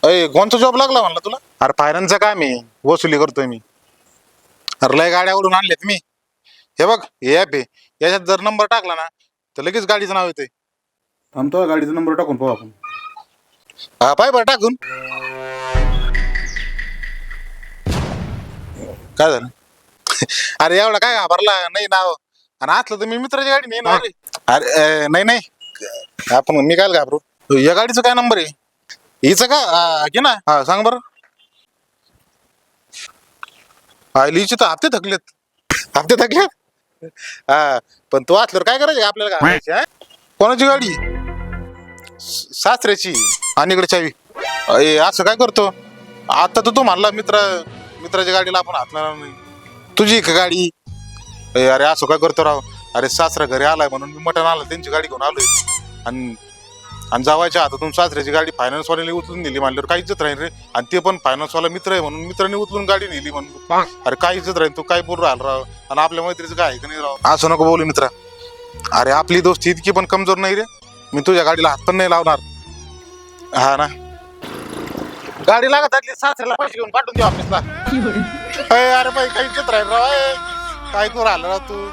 अय कोणचा जॉब लागला म्हणला तुला? अरे फायनान्सचं काम आहे, वसुली करतोय मी. अरे लय गाड्यावरून आणल्यात मी. हे बघ हे ॲप आहे, याच्यात जर नंबर टाकला ना तर लगेच गाडीचं नाव येते. थांबतो गाडीचा नंबर टाकून पाहू आपण. हा पाय बरं टाकून. काय झालं? अरे एवढा काय घाबरला नाही नाव, आणि असलं तर मी मित्राची गाडी नाही ना रे. अरे नाही नाही, आपण मी काय घाबरू. या गाडीचा काय नंबर आहे? हिचं का घे ना, हा सांग बरं. हा लिहिची तर हप्ते थकलेत. हप्ते थकलेत. हा पण तू असल्यावर काय करायचं आपल्याला घालायची, हा? कोणाची गाडी? सासऱ्याची. आणि इकडे चावी. असं काय करतो आता तू म्हणला मित्राच्या गाडीला आपण हात लावणार नाही. तुझी का गाडी? अरे असं काय करतो राव. अरे सासरा घरी आलाय म्हणून मी मटण आलं त्यांची गाडी घेऊन आलोय, आणि आणि जावायच्या हातातून सासऱ्याची गाडी फायनान्सवाल्याने उचलून नेली म्हणल्यावर काही इज्जत राहील रे. आणि ते पण फायनान्सवाला मित्र आहे म्हणून मित्राने उचलून गाडी नेली म्हणून अरे काय इज्जत राहील. तू काय बोलू राहिला राव, आणि आपल्या मैत्रीचं काय आहे का नाही राव. असं नको बोलू मित्रा. अरे आपली दोस्ती इतकी पण कमजोर नाही रे. मी तुझ्या गाडीला हात पण नाही लावणार. हा ना, गाडी लागत असली सासऱ्याला पैसे घेऊन पाठवून देऊ ऑफिसला. अरे बाई काही इज्जत राहील राव. काय करू राहिला राव तू.